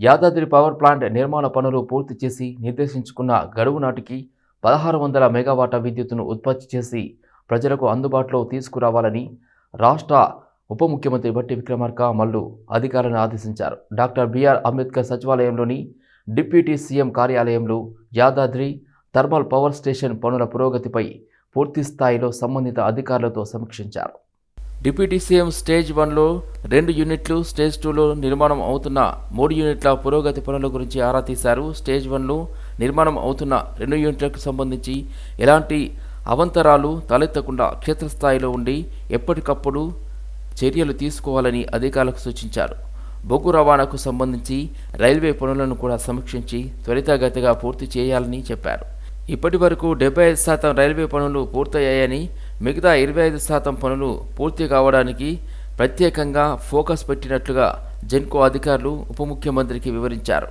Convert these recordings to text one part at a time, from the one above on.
Yadadri power plant నిర్మాణ పనులు పూర్తి చేసి నిర్దేశించుకున్న గడువు నాటికి 1600 మెగావాట్ల విద్యుత్తును ఉత్పత్తి చేసి ప్రజలకు అందుబాటులో తీసుకురావాలని రాష్ట్ర ఉప ముఖ్యమంత్రి భట్టి విక్రమార్క మల్లు అధికారులను ఆదేశించారు. డాక్టర్ బిఆర్ అంబేద్కర్ సచివాలయంలోని డిప్యూటీ సీఎం కార్యాలయంలో యాదాద్రి థర్మల్ పవర్ స్టేషన్ పనుల పురోగతిపై పూర్తి స్థాయిలో సంబంధిత అధికారులతో సమీక్షించారు. డిప్యూటీ సీఎం స్టేజ్ 1లో 2 యూనిట్లు, స్టేజ్ 2లో నిర్మాణం అవుతున్న 3 యూనిట్ల పురోగతి పనుల గురించి ఆరా తీశారు. స్టేజ్ 1లో నిర్మాణం అవుతున్న 2 యూనిట్లకు సంబంధించి ఎలాంటి అవంతరాలు తలెత్తకుండా క్షేత్రస్థాయిలో ఉండి ఎప్పటికప్పుడు చర్యలు తీసుకోవాలని అధికారులకు సూచించారు. బొగ్గు రవాణాకు సంబంధించి రైల్వే పనులను కూడా సమీక్షించి త్వరితగతిగా పూర్తి చేయాలని చెప్పారు. ఇప్పటి వరకు 75% రైల్వే పనులు పూర్తయ్యాయని, మిగతా 25% పనులు పూర్తి కావడానికి ప్రత్యేకంగా ఫోకస్ పెట్టినట్లుగా జెన్కో అధికారులు ఉప ముఖ్యమంత్రికి వివరించారు.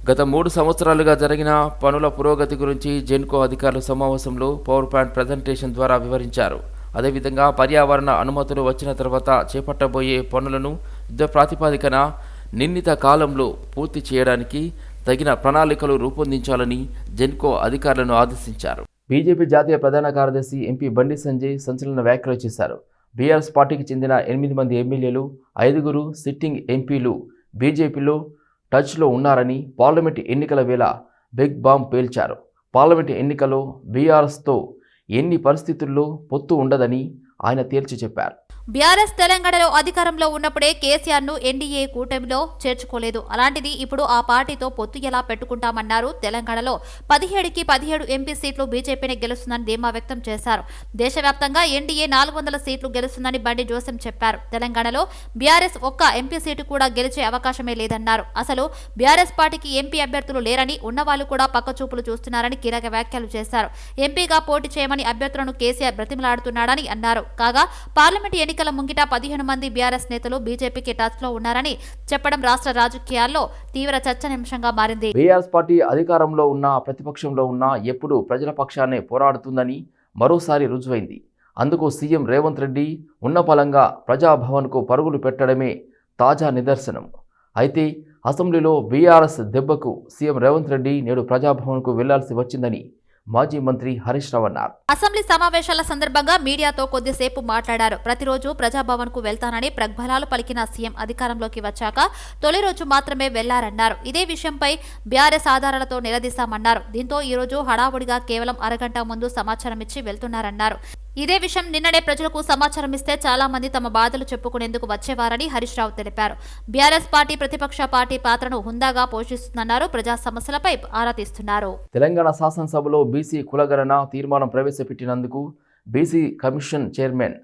గత 3 సంవత్సరాలుగా జరిగిన పనుల పురోగతి గురించి జెన్కో అధికారులు సమావేశంలో పవర్ ప్లాంట్ ప్రజెంటేషన్ ద్వారా వివరించారు. అదేవిధంగా పర్యావరణ అనుమతులు వచ్చిన తర్వాత చేపట్టబోయే పనులను యుద్ధ ప్రాతిపదికన నిర్ణీత కాలంలో పూర్తి చేయడానికి తగిన ప్రణాళికలు రూపొందించాలని జెన్కో అధికారులను ఆదేశించారు. బీజేపీ జాతీయ ప్రధాన కార్యదర్శి ఎంపీ బండి సంజయ్ సంచలన వ్యాఖ్యలు చేశారు. బీఆర్ఎస్ పార్టీకి చెందిన 8 మంది ఎమ్మెల్యేలు, 5 సిట్టింగ్ ఎంపీలు బీజేపీలో టచ్లో ఉన్నారని పార్లమెంటు ఎన్నికల వేళ బిగ్ బాంబ్ పేల్చారు. పార్లమెంటు ఎన్నికల్లో బీఆర్ఎస్తో ఎన్ని పరిస్థితుల్లో పొత్తు ఉండదని ఆయన తేల్చి చెప్పారు. బీఆర్ఎస్ తెలంగాణలో అధికారంలో ఉన్నప్పుడే కేసీఆర్ ను ఎన్డీఏ కూటమిలో చేర్చుకోలేదు. అలాంటిది ఇప్పుడు ఆ పార్టీతో పొత్తు ఎలా పెట్టుకుంటామన్నారు. తెలంగాణలో 17కి 17 ఎంపీ సీట్లు బీజేపీని గెలుస్తుందని ధీమా వ్యక్తం చేశారు. దేశవ్యాప్తంగా ఎన్డీఏ 400 సీట్లు గెలుస్తుందని బండి జోసెం చెప్పారు. తెలంగాణలో బీఆర్ఎస్ ఒక్క ఎంపీ సీటు కూడా గెలిచే అవకాశమే లేదన్నారు. అసలు బీఆర్ఎస్ పార్టీకి ఎంపీ అభ్యర్థులు లేరని, ఉన్నవాళ్లు కూడా పక్కచూపులు చూస్తున్నారని కీలక వ్యాఖ్యలు చేశారు. ఎంపీగా పోటీ చేయమని అభ్యర్థులను కేసీఆర్ బ్రతిమలాడుతున్నాడని అన్నారు. కాగా పార్లమెంటు ఎన్నికల ముంగిట 15 మంది బీఆర్ఎస్ నేతలు బీజేపీకి టచ్ లో ఉన్నారని చెప్పడం రాష్ట్ర రాజకీయాల్లో తీవ్ర చర్చనీయాంశంగా మారింది. బీఆర్ఎస్ పార్టీ అధికారంలో ఉన్నా, ప్రతిపక్షంలో ఉన్నా ఎప్పుడూ ప్రజల పక్షాన్నే పోరాడుతుందని మరోసారి రుజువైంది. అందుకు సీఎం రేవంత్ రెడ్డి ఉన్నపలంగా ప్రజాభవన్కు పరుగులు పెట్టడమే తాజా నిదర్శనం. అయితే అసెంబ్లీలో బీఆర్ఎస్ దెబ్బకు సీఎం రేవంత్ రెడ్డి నేడు ప్రజాభవన్కు వెళ్లాల్సి వచ్చిందని మాజీ మంత్రి హరీష్ రావు అన్నారు. అసెంబ్లీ సమావేశాల సందర్భంగా మీడియాతో కొద్దిసేపు మాట్లాడారు. ప్రతిరోజు ప్రజాభవన్ కు వెళ్తానని ప్రగల్భాలు పలికిన సీఎం అధికారంలోకి వచ్చాక తొలి రోజు మాత్రమే వెళ్లారన్నారు. ఇదే విషయంపై బీఆర్ఎస్ ఆధారాలతో నిలదీశామన్నారు. దీంతో ఈ రోజు హడావుడిగా కేవలం అరగంట ముందు సమాచారం ఇచ్చి వెళ్తున్నారన్నారు. ఇదే విషయం నిన్ననే ప్రజలకు సమాచారం ఇస్తే చాలా మంది తమ బాధలు చెప్పుకునేందుకు వచ్చేవారని హరీష్ రావు తెలిపారు. బీఆర్ఎస్ పార్టీ ప్రతిపక్ష పార్టీ పాత్రను హుందాగా పోషిస్తుందన్నారు. ప్రజా సమస్యలపై ఆరా తీస్తున్నారు. తెలంగాణ శాసనసభలో బీసీ కులగణన తీర్మానం ప్రవేశపెట్టినందుకు BC commission chairman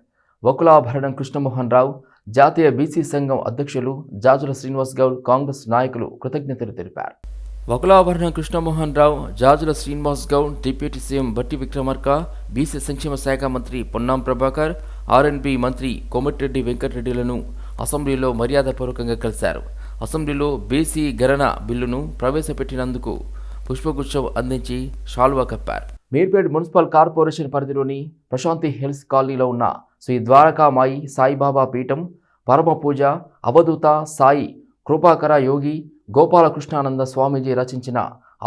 Vakulabharanam Krishnamohan Rao, జాతీయ బీసీ సంఘం అధ్యక్షులు జాజుల శ్రీనివాస్ గౌడ్, కాంగ్రెస్ నాయకులు కృతజ్ఞతలు తెలిపారు. Vakulabharanam Krishnamohan Rao, Jajula Srinivas Goud, deputy CM Bhatti Vikramarka, BC సంక్షేమ శాఖ మంత్రి పొన్నాం ప్రభాకర్, ఆర్ఎండ్బి మంత్రి కోమటిరెడ్డి వెంకటరెడ్డిలను అసెంబ్లీలో మర్యాదపూర్వకంగా కలిశారు. అసెంబ్లీలో బీసీ గణన బిల్లును ప్రవేశపెట్టినందుకు పుష్పగుచ్చం అందించి షాల్వా కప్పారు. మీర్పేట్ మున్సిపల్ కార్పొరేషన్ పరిధిలోని ప్రశాంతి హిల్స్ కాలనీలో ఉన్న శ్రీ ద్వారకామాయి సాయిబాబా పీఠం పరమ పూజ అవధూత సాయి కృపాకర యోగి గోపాలకృష్ణానంద స్వామీజీ రచించిన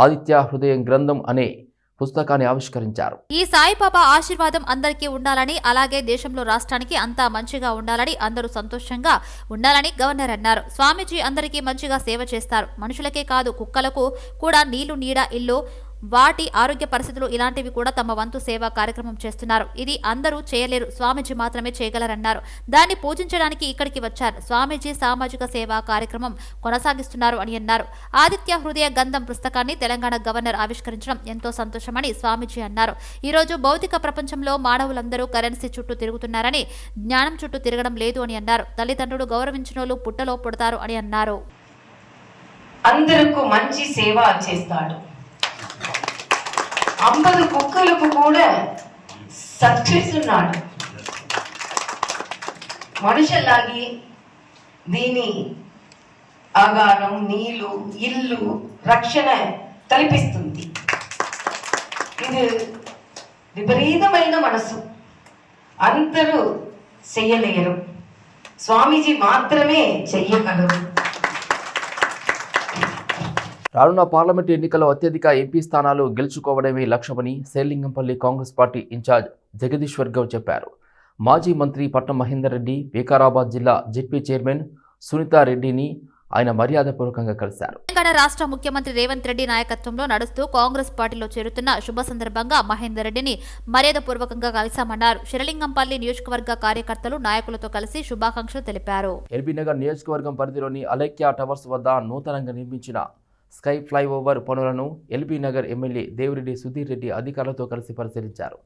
ఆదిత్య హృదయం గ్రంథం అనే పుస్తకాన్ని ఆవిష్కరించారు. ఈ సాయిబాబా ఆశీర్వాదం అందరికీ ఉండాలని, అలాగే దేశంలో రాష్ట్రానికి అంతా మంచిగా ఉండాలని, అందరూ సంతోషంగా ఉండాలని గవర్నర్ అన్నారు. స్వామీజీ అందరికీ మంచిగా సేవ చేస్తారు. మనుషులకే కాదు కుక్కలకు కూడా నీళ్లు, నీడ, ఇల్లు, వాటి ఆరోగ్య పరిస్థితులు ఇలాంటివి కూడా తమ వంతు సేవా కార్యక్రమం చేస్తున్నారు. ఇది అందరూ చేయలేరు, స్వామీజీ మాత్రమే చేయగలరన్నారు. దాన్ని పూజించడానికి ఇక్కడికి వచ్చారు. స్వామీజీ సామాజిక సేవా కార్యక్రమం కొనసాగిస్తున్నారు అని అన్నారు. ఆదిత్య హృదయ గంధం పుస్తకాన్ని తెలంగాణ గవర్నర్ ఆవిష్కరించడం ఎంతో సంతోషమని స్వామీజీ అన్నారు. ఈ రోజు భౌతిక ప్రపంచంలో మానవులందరూ కరెన్సీ చుట్టూ తిరుగుతున్నారని, జ్ఞానం చుట్టూ తిరగడం లేదు అని అన్నారు. తల్లిదండ్రులు గౌరవించినోళ్ళు పుట్టలో పుడతారు అని అన్నారు. అందరికీ మంచి సేవ చేస్తాడు. 50 కుక్కలకు కూడా సక్సెస్ ఉన్నాడు. మనుషులాగి దీని ఆగారం, నీళ్లు, ఇల్లు, రక్షణ కల్పిస్తుంది. ఇది విపరీతమైన మనసు, అందరూ చెయ్యలేరు, స్వామీజీ మాత్రమే చెయ్యగలరు. రానున్న పార్లమెంటు ఎన్నికల్లో అత్యధిక ఎంపీ స్థానాలు గెలుచుకోవడమే లక్ష్యమని శేర్లింగంపల్లి కాంగ్రెస్ పార్టీ ఇన్ఛార్జ్ జగదీశ్వర్ గౌడ్ చెప్పారు. మాజీ మంత్రి పట్నం మహేందర్ రెడ్డి, వికారాబాద్ జిల్లా జెడ్పీ చైర్మన్ సునీతారెడ్డిని ఆయన మర్యాదపూర్వకంగా కలిశారు. తెలంగాణ రాష్ట్ర ముఖ్యమంత్రి రేవంత్ రెడ్డి నాయకత్వంలో నడుస్తూ కాంగ్రెస్ పార్టీలో చేరుతున్న శుభ సందర్భంగా మహేందర్ రెడ్డిని మర్యాదపూర్వకంగా కలిశామన్నారు. శిరలింగంపల్లి నియోజకవర్గ కార్యకర్తలు నాయకులతో కలిసి శుభాకాంక్షలు తెలిపారు. ఎల్బీ నగర్ నియోజకవర్గం పరిధిలోని అలైక్య టవర్స్ వద్ద నూతనంగా నిర్మించిన స్కై ఫ్లైఓవర్ పనులను ఎల్బీ నగర్ ఎమ్మెల్యే దేవిరెడ్డి సుధీర్ రెడ్డి అధికారులతో కలిసి పరిశీలించారు.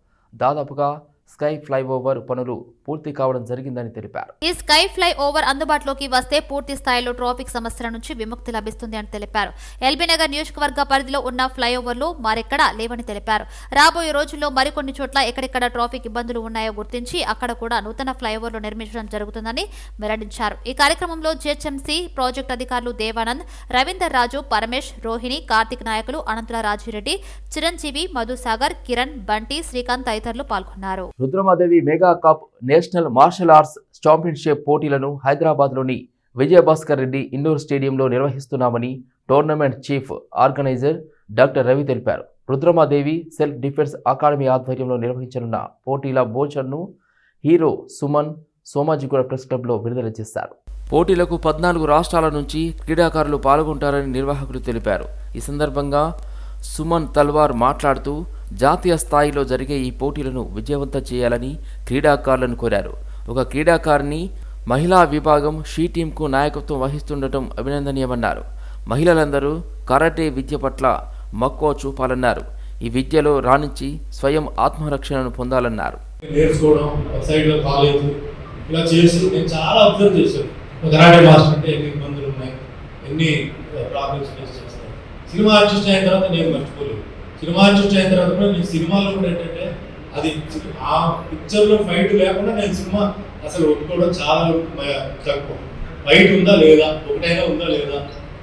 దాదాపుగా స్కై ఫ్లైఓవర్ పనులు పూర్తి కావడం జరిగిందని తెలిపారు. ఈ స్కై ఫ్లై ఓవర్ అందుబాటులోకి వస్తే పూర్తి స్థాయిలో ట్రాఫిక్ సమస్యల నుంచి విముక్తి లభిస్తుంది అని తెలిపారు. ఎల్బీ నగర్ నియోజకవర్గ పరిధిలో ఉన్న ఫ్లైఓవర్లు మరెక్కడా లేవని తెలిపారు. రాబోయే రోజుల్లో మరికొన్ని చోట్ల ఎక్కడెక్కడ ట్రాఫిక్ ఇబ్బందులు ఉన్నాయో గుర్తించి అక్కడ కూడా నూతన ఫ్లైఓవర్లు నిర్మించడం జరుగుతుందని వెల్లడించారు. ఈ కార్యక్రమంలో జిహెచ్ఎంసీ ప్రాజెక్టు అధికారులు దేవానంద్, రవీందర్ రాజు, పరమేష్, రోహిణి, కార్తిక్ నాయకులు, అనంతుల రాజిరెడ్డి, చిరంజీవి, మధుసాగర్, కిరణ్, బంటి, శ్రీకాంత్ తదితరులు పాల్గొన్నారు. Rudramadevi mega cup national martial arts championship పోటీలను హైదరాబాద్లోని విజయభాస్కర్ రెడ్డి ఇండోర్ స్టేడియంలో నిర్వహిస్తున్నామని tournament chief organiser doctor Ravi తెలిపారు. రుద్రమాదేవి సెల్ఫ్ డిఫెన్స్ అకాడమీ ఆధ్వర్యంలో నిర్వహించనున్న పోటీల బోచర్ను హీరో సుమన్ సోమాజిగూడ ప్రెస్ క్లబ్లో విడుదల చేశారు. పోటీలకు 14 రాష్ట్రాల నుంచి క్రీడాకారులు పాల్గొంటారని నిర్వాహకులు తెలిపారు. ఈ సందర్భంగా సుమన్ తల్వార్ మాట్లాడుతూ జాతీయ స్థాయిలో జరిగే ఈ పోటీలను విజయవంతం చేయాలని క్రీడాకారులను కోరారు. ఒక క్రీడాకారిణి మహిళా విభాగం షీ టీంకు నాయకత్వం వహిస్తుండటం అభినందనీయమన్నారు. మహిళలందరూ కరాటే విద్య పట్ల మక్కువ చూపాలన్నారు. ఈ విద్యలో రాణించి స్వయం ఆత్మరక్షణను పొందాలన్నారు. నేర్చుకోవడం సైడ్లో కాలేజ్ ఇలా చేసి నేను చాలా అబ్జర్వ్ చేశాను. కరాటే మాస్టర్ అంటే ఎన్ని ఇబ్బందులు ఉన్నాయి, ఎన్ని ప్రాబ్లమ్స్ ఫేస్ చేస్తాను. సినిమా ఆర్టిస్ట్ అయిన తర్వాత నేను మర్చిపోలేదు. సినిమా ఆర్టిస్ట్ అయిన తర్వాత కూడా నేను సినిమాలో కూడా ఏంటంటే అది ఆ పిక్చర్లో ఫైట్ లేకుండా నేను సినిమా అసలు ఒప్పుకోవడం చాలా తక్కువ. ఫైట్ ఉందా లేదా, ఒకటైనా ఉందా లేదా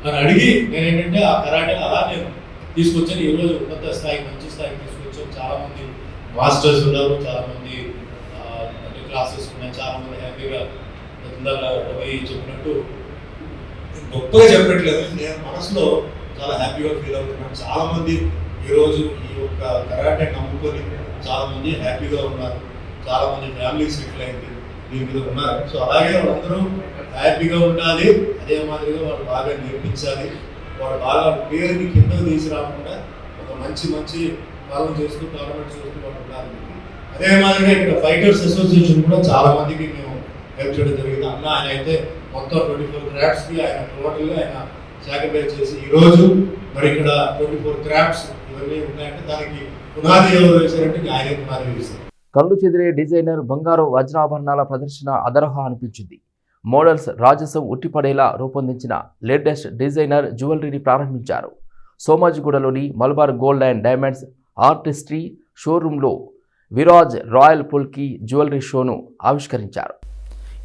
అని అడిగి నేను ఏంటంటే ఆ కరాటే అలా నేను తీసుకొచ్చాను. ఈరోజు ఉన్నత స్థాయికి, మంచి స్థాయికి తీసుకొచ్చాను. చాలామంది మాస్టర్స్ ఉన్నారు, చాలామంది క్లాసెస్ ఉన్నాయి, చాలామంది హ్యాపీగా చెప్పినట్టు గొప్పగా చెప్పట్లేదు. నేను మనసులో చాలా హ్యాపీగా ఫీల్ అవుతున్నాను. చాలామంది ఈరోజు ఈ యొక్క కరాటే నమ్ముకొని చాలామంది హ్యాపీగా ఉన్నారు. చాలామంది ఫ్యామిలీ సెటిల్ అయింది, దీని మీద ఉన్నారు. సో అలాగే వాళ్ళందరూ హ్యాపీగా ఉండాలి. అదే మాదిరిగా వాళ్ళు బాగా నేర్పించాలి. వాళ్ళు బాగా పేరుని కిందకు తీసుకురాకుండా ఒక మంచి మంచి పాలన చేస్తూ టోర్నమెంట్ చేస్తూ వాళ్ళు ఉండాలి. అదే మాదిరిగా ఇక్కడ ఫైటర్స్ అసోసియేషన్ కూడా చాలా మందికి మేము హెల్ప్ చేయడం జరిగింది. అన్న ఆయన అయితే మొత్తం 24 క్రాఫ్ట్స్కి ఆయన టోటల్గా ఆయన సాక్రిఫైస్ చేసి ఈరోజు మరి ఇక్కడ 24 క్రాఫ్ట్స్ ఇవన్నీ ఉన్నాయంటే దానికి పునాది ఎవరు వేశారంటే ఆయనే పునాది వేశారు. కళ్ళు చెదిరే డిజైనర్ బంగారు వజ్రాభరణాల ప్రదర్శన అదరహా అనిపించింది. మోడల్స్ రాజసం ఉట్టిపడేలా రూపొందించిన లేటెస్ట్ డిజైనర్ జ్యువెలరీని ప్రారంభించారు. సోమాజిగూడలోని Malabar gold and diamonds artistry షోరూంలో విరాజ్ రాయల్ పుల్కీ జ్యువెలరీ షోను ఆవిష్కరించారు.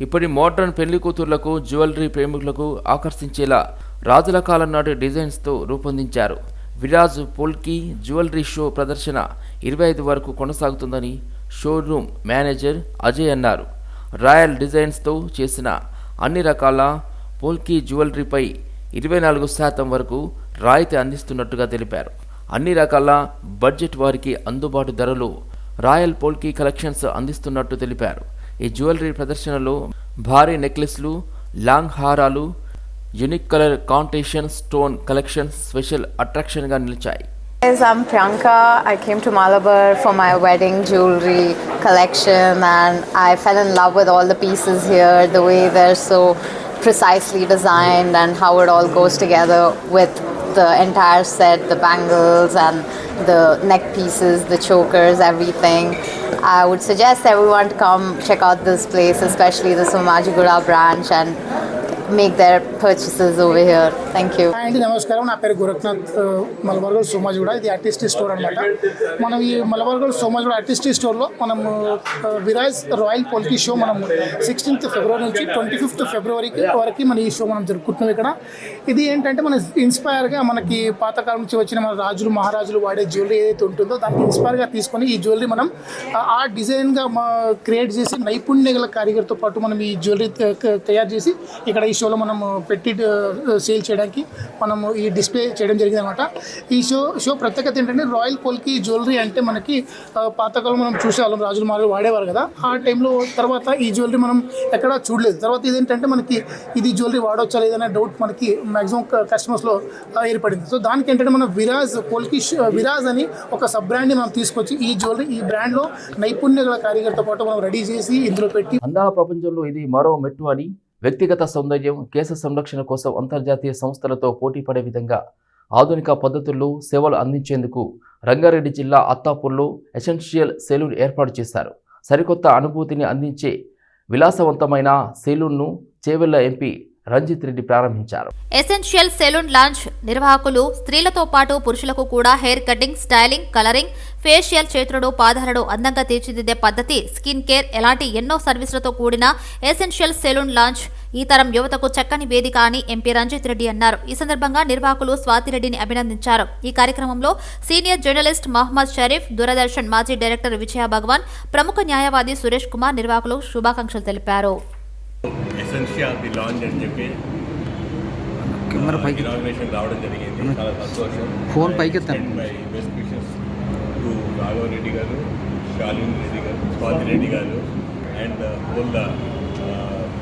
ఇప్పటి మోడ్రన్ పెళ్లి కూతుర్లకు, జ్యువెలరీ ప్రేమికులకు ఆకర్షించేలా రాజుల కాలం నాటి డిజైన్స్తో రూపొందించారు. విరాజ్ పుల్కీ జ్యువెలరీ షో ప్రదర్శన 25 వరకు కొనసాగుతుందని షోరూమ్ మేనేజర్ అజయ్ అన్నారు. రాయల్ డిజైన్స్తో చేసిన అన్ని రకాల పోల్కీ జ్యువెలరీపై 24% వరకు రాయితీ అందిస్తున్నట్టుగా తెలిపారు. అన్ని రకాల బడ్జెట్ వారికి అందుబాటు ధరలో రాయల్ పోల్కీ కలెక్షన్స్ అందిస్తున్నట్టు తెలిపారు. ఈ జ్యువెలరీ ప్రదర్శనలో భారీ నెక్లెస్లు, లాంగ్ హారాలు, యూనిక్ కలర్ కాంటేషన్ స్టోన్ కలెక్షన్స్ స్పెషల్ అట్రాక్షన్గా నిలిచాయి. I'm Priyanka. I came to Malabar for my wedding jewelry collection and I fell in love with all the pieces here, the way they're so precisely designed and how it all goes together with the entire set, the bangles and the neck pieces, the chokers, everything. I would suggest everyone to come check out this place, especially the Somajiguda branch, and make their purchases over here. Thank you. అండి నమస్కారం, నా పేరు గోరఖ్నాథ్. మలబార్గల్ సోమాజిగూడ ఇది artistry store అనమాట. మనం ఈ మలబార్గల్ Somajiguda artistry స్టోర్లో మనం విరాజ్ రాయల్ పోల్కీ షో మనం 16th ఫిబ్రవరి నుంచి 25th ఫిబ్రవరి వరకు మన ఈ షో మనం జరుపుకుంటున్నాం. ఇక్కడ ఇది ఏంటంటే మన ఇన్స్పైర్గా మనకి పాతకాలం నుంచి వచ్చిన మన రాజులు మహారాజులు వాడే జ్యువెలరీ ఏదైతే ఉంటుందో దానికి ఇన్స్పైర్గా తీసుకొని ఈ జ్యువెలరీ మనం ఆ డిజైన్గా క్రియేట్ చేసి నైపుణ్య గల కారిగర్తో పాటు మనం ఈ జ్యువెలరీ తయారు చేసి ఇక్కడ ఈ షోలో మనం పెట్టి సేల్ చేయడానికి మనము ఈ డిస్ప్లే చేయడం జరిగింది అనమాట. ఈ షో ప్రత్యేకత ఏంటంటే రాయల్ పోల్కి జ్యువెలరీ అంటే మనకి పాతకాలం మనం చూసేవాళ్ళం, రాజులు మాలు వాడేవారు కదా. ఆ టైంలో తర్వాత ఈ జ్యువెలరీ మనం ఎక్కడా చూడలేదు. తర్వాత ఇదేంటంటే మనకి ఇది జ్యువెలరీ వాడవచ్చా లేదనే డౌట్ మనకి మ్యాక్సిమం కస్టమర్స్లో ఏర్పడింది. సో దానికి ఏంటంటే మనం విరాజ్ అని ఒక సబ్ బ్రాండ్ని మనం తీసుకొచ్చి ఈ జ్యువెలరీ ఈ బ్రాండ్లో నైపుణ్య గల కారీగర్తో పాటు మనం రెడీ చేసి ఇందులో పెట్టి అందాల ప్రపంచంలో ఇది మరో మెట్టు అని, వ్యక్తిగత సౌందర్యం, కేశ సంరక్షణ కోసం అంతర్జాతీయ సంస్థలతో పోటీపడే విధంగా ఆధునిక పద్ధతుల్లో సేవలు అందించేందుకు రంగారెడ్డి జిల్లా అత్తాపూర్లో ఎసెన్షియల్ సెలూన్ ఏర్పాటు చేశారు. సరికొత్త అనుభూతిని అందించే విలాసవంతమైన సెలూన్ను చేవెళ్ల ఎంపీ రంజిత్ రెడ్డి ప్రారంభించారు. ఎసెన్షియల్ సెలూన్ లాంచ్ నిర్వాహకులు స్త్రీలతో పాటు పురుషులకు కూడా hair cutting, styling, colouring, facial, చేతులను, పాదాలను అందంగా తీర్చిదిద్దే పద్ధతి, స్కిన్ కేర్ ఎలాంటి ఎన్నో సర్వీసులతో కూడిన ఎసెన్షియల్ సెలూన్ లాంచ్ ఈ తరం యువతకు చక్కని వేదిక అని ఎంపీ రంజిత్ రెడ్డి అన్నారు. ఈ సందర్భంగా నిర్వాహకులు స్వాతిరెడ్డిని అభినందించారు. ఈ కార్యక్రమంలో సీనియర్ జర్నలిస్ట్ మహమ్మద్ షరీఫ్, దూరదర్శన్ మాజీ డైరెక్టర్ విజయ భగవాన్, ప్రముఖ న్యాయవాది సురేష్ కుమార్ నిర్వాహకులు శుభాకాంక్షలు తెలిపారు. ఎసెన్షియల్ ది లాంచ్ అని చెప్పి ఇనాగ్రేషన్ రావడం జరిగింది. చాలా సంతోషం. ఫోన్ పైకి my best wishes to Raghava Reddy గారు, శాలిని రెడ్డి గారు, స్వాతి రెడ్డి గారు and whole the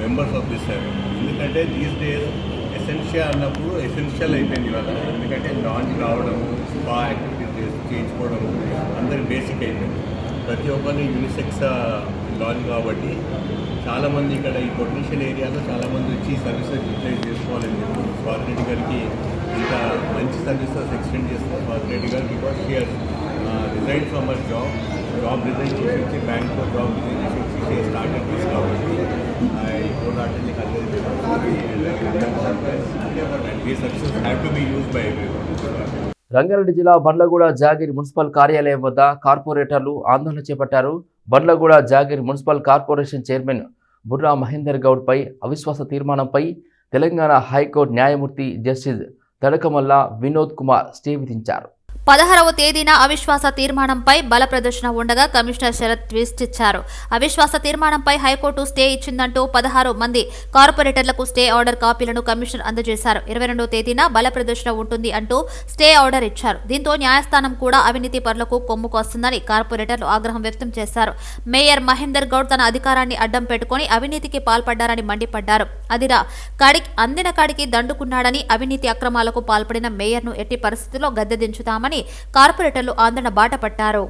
members of this seven. ఎందుకంటే దీస్ డేస్ ఎసెన్షియల్ అన్నప్పుడు ఎసెన్షియల్ అయిపోయింది ఇవాళ. ఎందుకంటే లాంచ్ రావడము, స్పా యాక్టివిటీస్ చేయించుకోవడము అందరికి బేసిక్ అయిపోయింది. ప్రతి ఒక్కరిని యూనిసెక్స్ లాంచ్ కాబట్టి చాలామంది ఇక్కడ ఈ పొటెన్షియల్ ఏరియాలో చాలామంది వచ్చి సర్వీసెస్ యూటిలైజ్ చేసుకోవాలని చెప్పి స్వాతి రెడ్డి గారికి ఇంత మంచి సర్వీసెస్ ఎక్స్టెండ్ చేస్తున్నారు. స్వాతి రెడ్డి గారు because shear resign from our job resign చేసి వచ్చి బ్యాంక్లో జాబ్ రిజైన్ చేసి వచ్చి స్టార్ట్అప్ చేసి కాబట్టి ఈ ప్రోడక్ట్ని success have to be use by everyone. Rangareddy జిల్లా బండ్లగూడ జాగిరి మున్సిపల్ కార్యాలయం వద్ద కార్పొరేటర్లు ఆందోళన చేపట్టారు. Bandlaguda Jagiri municipal corporation chairman Burra Mahender గౌడ్పై అవిశ్వాస తీర్మానంపై తెలంగాణ హైకోర్టు న్యాయమూర్తి జస్టిస్ తడకమల్ల వినోద్ కుమార్ స్టే విధించారు. 16వ తేదీన అవిశ్వాస తీర్మానంపై బల ప్రదర్శన ఉండగా కమిషనర్ శరత్ ట్విస్ట్ ఇచ్చారు. అవిశ్వాస తీర్మానంపై హైకోర్టు స్టే ఇచ్చిందంటూ 16 మంది కార్పొరేటర్లకు స్టే ఆర్డర్ కాపీలను కమిషనర్ అందజేశారు. 22వ తేదీన బల ప్రదర్శన ఉంటుంది అంటూ స్టే ఆర్డర్ ఇచ్చారు. దీంతో న్యాయస్థానం కూడా అవినీతి పరులకు కొమ్ముకు వస్తుందని కార్పొరేటర్లు ఆగ్రహం వ్యక్తం చేశారు. మేయర్ మహేందర్ గౌడ్ తన అధికారాన్ని అడ్డం పెట్టుకుని అవినీతికి పాల్పడ్డారని మండిపడ్డారు. అందిన కాడికి దండుకున్నాడని, అవినీతి అక్రమాలకు పాల్పడిన మేయర్ను ఎట్టి పరిస్థితుల్లో గద్దె దించుతామని కార్పొరేటర్లు ఆందోళన బాట పట్టారు.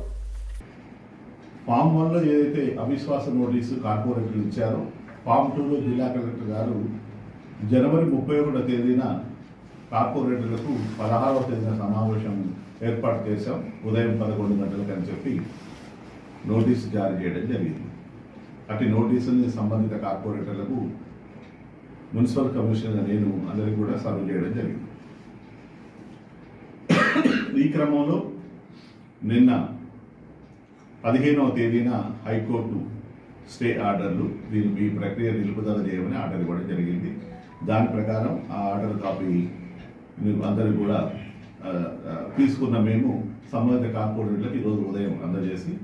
ఫామ్ 1లో ఏదైతే అవిశ్వాస నోటీసు కార్పొరేటర్లు ఇచ్చారో, ఫామ్ 2లో జిల్లా కలెక్టర్ గారు జనవరి 31వ తేదీన కార్పొరేటర్లకు 16వ తేదీన సమావేశం ఏర్పాటు చేశాం ఉదయం 11 గంటలకు అని చెప్పి నోటీసు జారీ చేయడం జరిగింది. అటు నోటీసుని సంబంధిత కార్పొరేటర్లకు మున్సిపల్ కమిషనర్ నేను అందరికీ కూడా సర్వ్ చేయడం జరిగింది. ఈ క్రమంలో నిన్న 15వ తేదీన హైకోర్టు స్టే ఆర్డర్లు ఈ ప్రక్రియ నిలుపుదల చేయమని ఆర్డర్ ఇవ్వడం జరిగింది. దాని ప్రకారం ఆ ఆర్డర్ కాపీ అందరూ కూడా తీసుకున్న మేము సంబంధిత కార్పొరేటర్లకు ఈరోజు ఉదయం అందజేసి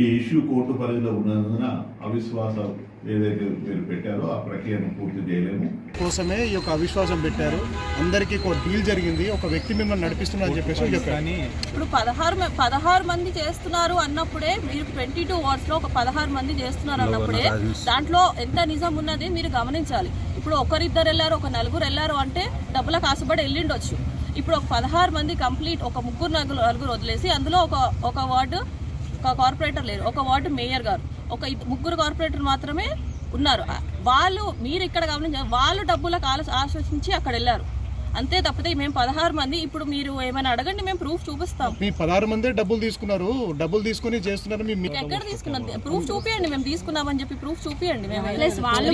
ఈ ఇష్యూ కోర్టు పరిధిలో ఉన్నందున అవిశ్వాసం ఏదైతే మీరు పెట్టారో ఆ ప్రక్రియను పూర్తి చేయలేము కోసమే ఈ యొక్క అవిశ్వాసం పెట్టారు. అందరికీ ఒక డీల్ జరిగింది, ఒక వ్యక్తి మిమ్మల్ని నడిపిస్తున్నా అని చెప్పేసి చెప్పారు. ఇప్పుడు 16 మంది చేస్తున్నారు అన్నప్పుడే, మీరు 22 వార్డ్స్లో ఒక 16 మంది చేస్తున్నారు అన్నప్పుడే దాంట్లో ఎంత నిజం ఉన్నది మీరు గమనించాలి. ఇప్పుడు ఒకరిద్దరు వెళ్ళారు, ఒక నలుగురు వెళ్ళారు అంటే డబ్బుల కాసుబడి వెళ్ళిండొచ్చు. ఇప్పుడు ఒక 16 మంది కంప్లీట్, ఒక నలుగురు వదిలేసి అందులో ఒక వార్డు ఒక కార్పొరేటర్ లేరు, ఒక వార్డు మేయర్ గారు, ఒక 3 కార్పొరేటర్ మాత్రమే ఉన్నారు. మీరు ఇక్కడ గమనించారు, వాళ్ళు డబ్బులకు ఆశించి అక్కడ వెళ్ళారు అంతే తప్పితే మేము 16 మంది. ఇప్పుడు మీరు ఏమైనా అడగండి, మేము ప్రూఫ్ చూపిస్తాం. మీ 16 మంది డబ్బులు తీసుకున్నారు, డబ్బులు తీసుకుని చేస్తున్నారు. ఎక్కడ తీసుకున్నది ప్రూఫ్ చూపియండి, మేము తీసుకున్నామని చెప్పి ప్రూఫ్ చూపియండి.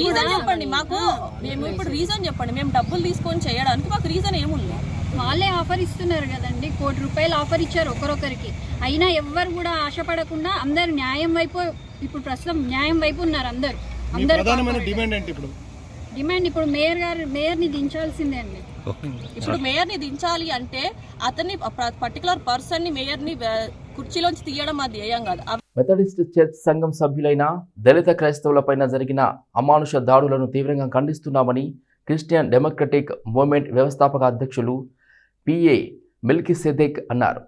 రీజన్ చెప్పండి మాకు, మేము ఇప్పుడు రీజన్ చెప్పండి. మేము డబ్బులు తీసుకొని చేయడానికి మాకు రీజన్ ఏముంది? వాళ్ళే ఆఫర్ ఇస్తున్నారు కదండి, ₹1 కోటి ఆఫర్ ఇచ్చారు ఒకరొకరికి. అయినా ఎవ్వరు కూడా ఆశపడకుండా అందరు న్యాయం వైపు, ఇప్పుడు ప్రస్తుతం న్యాయం వైపు ఉన్నారు అందరు. డిమాండ్ ఏంటి? ఇప్పుడు డిమాండ్ ఇప్పుడు మేయర్ని దించాల్సిందే అండి. ఇప్పుడు మేయర్ని దించాలి అంటే అతన్ని పర్టికులర్ పర్సన్ని మేయర్ని కుర్చీలోంచి తీయడం అది ధ్యేయం కాదు. మెథడిస్ట్ చర్చ్ సంఘం సభ్యులైన దళిత క్రైస్తవులపైన జరిగిన అమానుష దాడులను తీవ్రంగా ఖండిస్తున్నామని క్రిస్టియన్ డెమోక్రటిక్ మూవ్మెంట్ వ్యవస్థాపక అధ్యక్షులు పిఏ మెల్కిసెదెక్ అన్నారు.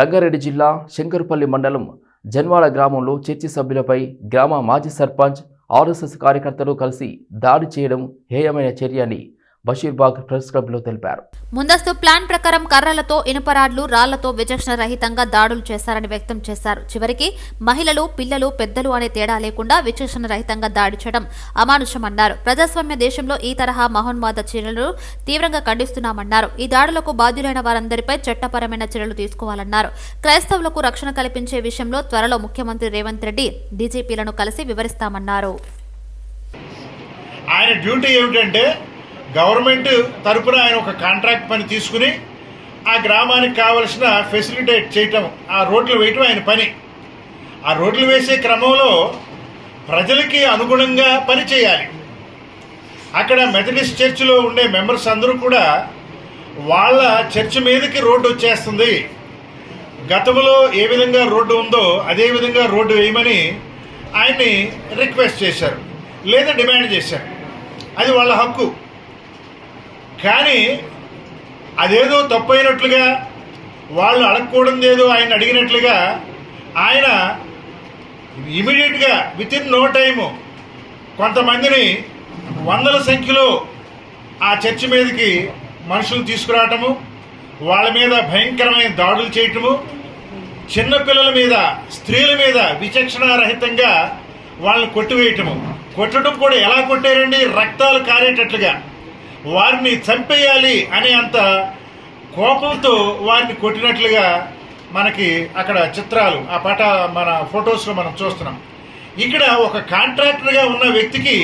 రంగారెడ్డి జిల్లా శంకరపల్లి మండలం జన్వాడ గ్రామంలో చర్చి సభ్యులపై గ్రామ మాజీ సర్పంచ్ ఆర్ఎస్ఎస్ కార్యకర్తలు కలిసి దాడి చేయడం హేయమైన చర్య అని బషీర్బాగ్ ప్రెస్ క్లబ్లో తెలిపారు. ముందస్తు ప్లాన్ ప్రకారం కర్రలతో, ఇనుపరాడ్లు, రాళ్లతో విచక్షణ రహితంగా దాడులు చేశారని వ్యక్తం చేశారు. చివరికి మహిళలు, పిల్లలు, పెద్దలు అనే తేడా లేకుండా విచక్షణ రహితంగా దాడి చేయడం అమానుషమన్నారు. ప్రజాస్వామ్య దేశంలో ఈ తరహా మహోన్మాద చర్యలను తీవ్రంగా ఖండిస్తున్నామన్నారు. ఈ దాడులకు బాధ్యులైన వారందరిపై చట్టపరమైన చర్యలు తీసుకోవాలన్నారు. క్రైస్తవులకు రక్షణ కల్పించే విషయంలో త్వరలో ముఖ్యమంత్రి రేవంత్ రెడ్డి డీజీపీలను కలిసి వివరిస్తామన్నారు. ఆయన డ్యూటీ ఏమిటంటే గవర్నమెంట్ తరపున ఆయన ఒక కాంట్రాక్ట్ పని తీసుకుని ఆ గ్రామానికి కావలసిన ఫెసిలిటేట్ చేయటం, ఆ రోడ్లు వేయటం ఆయన పని. ఆ రోడ్లు వేసే క్రమంలో ప్రజలకి అనుగుణంగా పని చేయాలి. అక్కడ మెథడిస్ట్ చర్చిలో ఉండే మెంబర్స్ అందరూ కూడా వాళ్ళ చర్చి మీదకి రోడ్డు వచ్చేస్తుంది, గతంలో ఏ విధంగా రోడ్డు ఉందో అదే విధంగా రోడ్డు వేయమని ఆయన్ని రిక్వెస్ట్ చేశారు లేదా డిమాండ్ చేశారు. అది వాళ్ళ హక్కు. కానీ అదేదో తప్పైనట్లుగా, వాళ్ళు అడగకూడదేదో ఆయన అడిగినట్లుగా ఆయన ఇమీడియట్గా వితిన్ నో టైము కొంతమందిని వందల సంఖ్యలో ఆ చర్చి మీదకి మనుషులు తీసుకురావటము, వాళ్ళ మీద భయంకరమైన దాడులు చేయటము, చిన్నపిల్లల మీద, స్త్రీల మీద విచక్షణారహితంగా వాళ్ళని కొట్టివేయటము. కొట్టడం కూడా ఎలా కొట్టారండి? రక్తాలు కారేటట్లుగా వారిని చంపేయాలి అనే అంత కోపంతో వారిని కొట్టినట్లుగా మనకి అక్కడ చిత్రాలు, ఆ పట మన ఫొటోస్లో మనం చూస్తున్నాం. ఇక్కడ ఒక కాంట్రాక్టర్గా ఉన్న వ్యక్తికి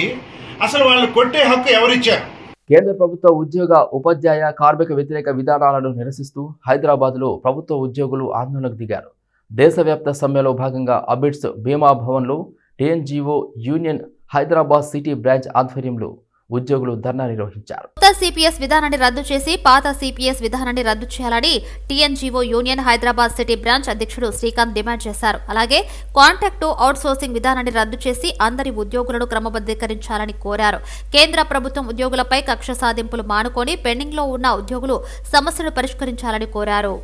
అసలు వాళ్ళు కొట్టే హక్కు ఎవరిచ్చారు? కేంద్ర ప్రభుత్వ ఉద్యోగ, ఉపాధ్యాయ, కార్మిక వ్యతిరేక విధానాలను నిరసిస్తూ హైదరాబాద్లో ప్రభుత్వ ఉద్యోగులు ఆందోళనకు దిగారు. దేశవ్యాప్త సమ్మెలో భాగంగా అబిడ్స్ భీమా భవన్లో TNGO union Hyderabad city branch ఆధ్వర్యంలో ఉద్యోగులు ధర్నా నిర్వహించారు. కొత్త సిపిఎస్ విధానాన్ని రద్దు చేసి పాత సిపిఎస్ విధానాన్ని రద్దు చేయాలని TNGO union Hyderabad city branch అధ్యక్షుడు శ్రీకాంత్ డిమాండ్ చేశారు. అలాగే కాంట్రాక్టు అవుట్సోర్సింగ్ విధానాన్ని రద్దు చేసి అందరి ఉద్యోగులను క్రమబద్ధీకరించాలని కోరారు. కేంద్ర ప్రభుత్వం ఉద్యోగులపై కక్ష సాధింపులు మానుకొని పెండింగ్లో ఉన్న ఉద్యోగులు సమస్యను పరిష్కరించాలని కోరారు.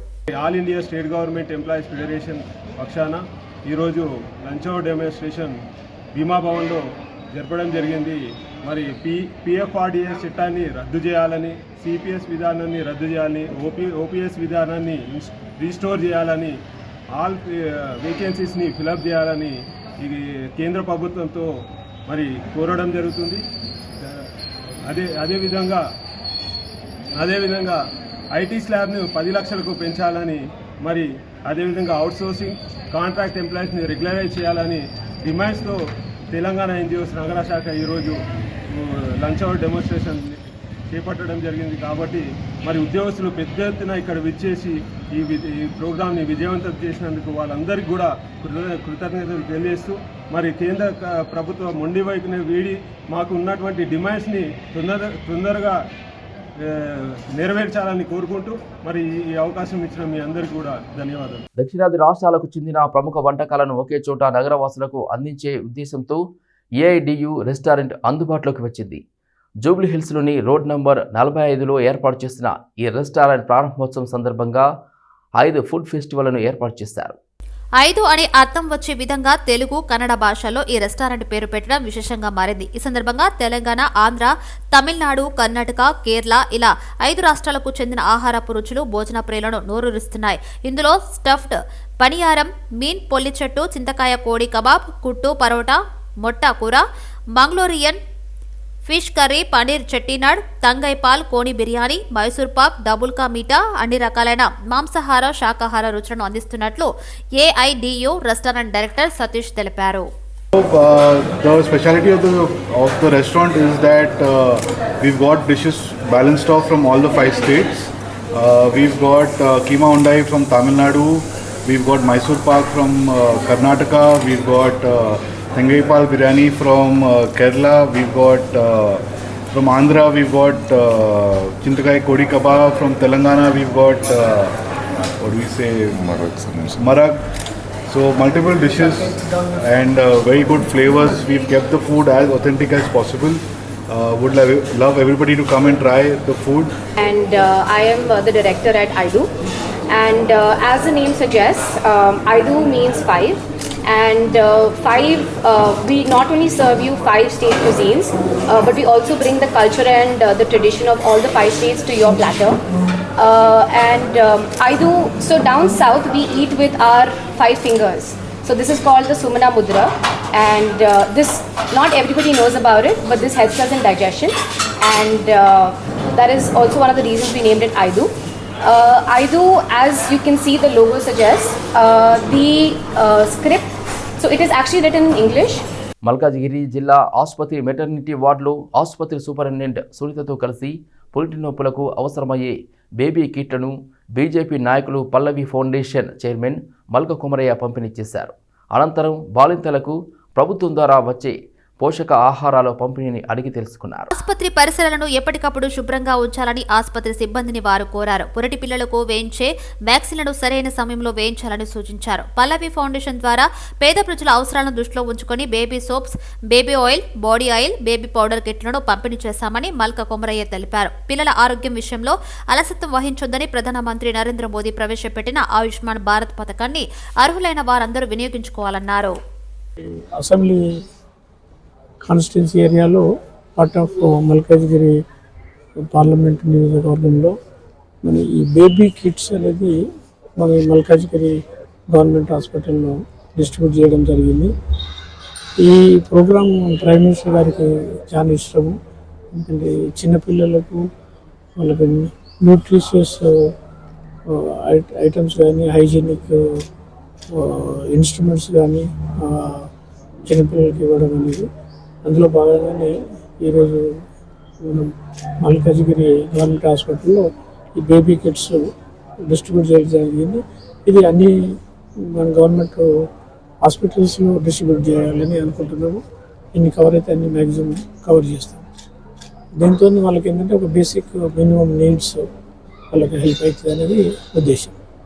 All India state government employees federation పక్షాన ఈరోజు లంచ్ అవర్ డెమోన్స్ట్రేషన్ భీమా భవన్లో జరపడం జరిగింది. మరి పిఎఫ్ఆర్డిఎస్ చట్టాన్ని రద్దు చేయాలని, సిపిఎస్ విధానాన్ని రద్దు చేయాలని, ఓపీఎస్ విధానాన్ని రీస్టోర్ చేయాలని, ఆల్ వేకెన్సీస్ని ఫిలప్ చేయాలని ఈ కేంద్ర ప్రభుత్వంతో మరి కోరడం జరుగుతుంది. అదేవిధంగా ఐటీ స్లాబ్ను 10 లక్షలకు పెంచాలని, మరి అదేవిధంగా అవుట్సోర్సింగ్, కాంట్రాక్ట్ ఎంప్లాయీస్ని రెగ్యులరైజ్ చేయాలని డిమాండ్స్తో తెలంగాణ ఎన్జిఓస్ నగర శాఖ ఈరోజు లంచ్ అవర్ డెమోన్స్ట్రేషన్ చేపట్టడం జరిగింది. కాబట్టి మరి ఉద్యోగస్తులు పెద్ద ఎత్తున ఇక్కడ విచ్చేసి ఈ ప్రోగ్రామ్ని విజయవంతం చేసినందుకు వాళ్ళందరికీ కూడా కృతజ్ఞతలు తెలియజేస్తూ, మరి కేంద్ర ప్రభుత్వ మొండి వైపునే వీడి మాకు ఉన్నటువంటి డిమాండ్స్ని తొందరగా నెరవేర్చాలని కోరుకుంటూ మరి ఈ అవకాశం ఇచ్చిన మీ అందరికీ కూడా ధన్యవాదాలు. దక్షిణాది రాష్ట్రాలకు చెందిన ప్రముఖ వంటకాలను ఒకే చోట నగరవాసులకు అందించే ఉద్దేశంతో ఏఐడియు రెస్టారెంట్ అందుబాటులోకి వచ్చింది. జూబ్లీ హిల్స్లోని రోడ్ నంబర్ 45లో ఏర్పాటు చేసిన ఈ రెస్టారెంట్ ప్రారంభోత్సవం సందర్భంగా 5 ఫుడ్ ఫెస్టివల్ను ఏర్పాటు చేశారు. 5 అనే అర్థం వచ్చే విధంగా తెలుగు, కన్నడ భాషల్లో ఈ రెస్టారెంట్ పేరు పెట్టడం విశేషంగా మారింది. ఈ సందర్భంగా తెలంగాణ, ఆంధ్ర, తమిళనాడు, కర్ణాటక, కేరళ ఇలా 5 రాష్ట్రాలకు చెందిన ఆహారపు రుచులు భోజన ప్రియులను నోరూరిస్తున్నాయి. ఇందులో స్టఫ్డ్ పనియారం, మీన్ పొల్లి చెట్టు, చింతకాయ కోడి కబాబ్, కుట్టు పరోటా, మొట్ట కూర, మంగళూరియన్ ఫిష్ కర్రీ, పనీర్ చెట్టినాడ్, తంగై పాల్, కోని బిర్యానీ, మైసూర్ పాక్, డబుల్ కా మీఠా అన్ని రకాలైన మాంసాహార, శాకాహార రుచులను అందిస్తున్నట్లు ఏఐడియు రెస్టారెంట్ డైరెక్టర్ సతీష్ తెలిపారు. The speciality of the restaurant is that we've got dishes balanced off from all the 5 states. We've got keema undai from Tamil Nadu. We've got Mysore Pak from Karnataka. We've got Thangai Pal biryani from Kerala. We've got From Andhra, we've got Chintakai Kodi Kebab. From Telangana, we've got what do we say? Marag. So multiple dishes and very good flavors. We've kept the food as authentic as possible. Would love everybody to come and try the food. And I am the director at IDU. And as the name suggests, IDU means 5. And 5, we not only serve you 5 state cuisines, but we also bring the culture and the tradition of all the 5 states to your platter. IDU, so down south we eat with our 5 fingers. So this is called the Sumana Mudra, and this, not everybody knows about it, but this helps us in digestion, and that is also one of the reasons we named it IDU. IDU, as you can see the logo suggests, the script, so it is actually written in English. Malkajgiri జిల్లా ఆసుపత్రి maternity వార్డులో ఆసుపత్రి superintendent సునీతతో కలిసి పురిటి నొప్పులకు అవసరమయ్యే baby కిట్లను BJP నాయకులు పల్లవి foundation chairman Malka Kumaraiah పంపిణీ చేశారు. అనంతరం బాలింతలకు ప్రభుత్వం ద్వారా వచ్చే పోషక ఆహారాల పంపిణీని అడిగి తెలుసుకున్నారు. ఆసుపత్రి పరిసరాలను ఎప్పటికప్పుడు శుభ్రంగా ఉంచాలని ఆసుపత్రి సిబ్బందిని వారు కోరారు. పురటి పిల్లలకు వేయించే వ్యాక్సిన్లను సరైన సమయంలో వేయించాలని సూచించారు. పల్లవి ఫౌండేషన్ ద్వారా పేద ప్రజల అవసరాలను దృష్టిలో ఉంచుకొని baby soaps, baby oil, body oil, baby powder కిట్లను పంపిణీ చేశామని మల్క కొమరయ్య తెలిపారు. పిల్లల ఆరోగ్యం విషయంలో అలసత్వం వహించొద్దని ప్రధానమంత్రి నరేంద్ర మోదీ ప్రవేశపెట్టిన ఆయుష్మాన్ భారత్ పథకాన్ని అర్హులైన వారందరూ వినియోగించుకోవాలన్నారు. అసెంబ్లీ కాన్స్టిట్యున్సీ ఏరియాలో పార్ట్ ఆఫ్ మల్కాజ్గిరి పార్లమెంట్ నియోజకవర్గంలో మన ఈ బేబీ కిట్స్ అనేది మన మల్కాజ్గిరి గవర్నమెంట్ హాస్పిటల్లో డిస్ట్రిబ్యూట్ చేయడం జరిగింది. ఈ ప్రోగ్రాం ప్రైమ్ మినిస్టర్ గారికి చాలా ఇష్టము. ఎందుకంటే చిన్నపిల్లలకు వాళ్ళకి న్యూట్రిషియస్ ఐటమ్స్ కానీ, హైజీనిక్ ఇన్స్ట్రుమెంట్స్ కానీ చిన్నపిల్లలకి ఇవ్వడం అనేది, అందులో భాగంగానే ఈరోజు మనం మల్కాజ్గిరి గవర్నమెంట్ హాస్పిటల్లో ఈ బేబీ కిట్స్ డిస్ట్రిబ్యూట్ చేయడం జరిగింది. ఇది అన్ని మన గవర్నమెంట్ హాస్పిటల్స్లో డిస్ట్రిబ్యూట్ చేయాలని అనుకుంటున్నాము. ఎన్ని కవర్ అయితే అన్ని మ్యాక్సిమం కవర్ చేస్తాం. దీంతో వాళ్ళకి ఏంటంటే ఒక బేసిక్ మినిమం నీడ్స్ వాళ్ళకి హెల్ప్ అవుతుంది అనేది ఉద్దేశం.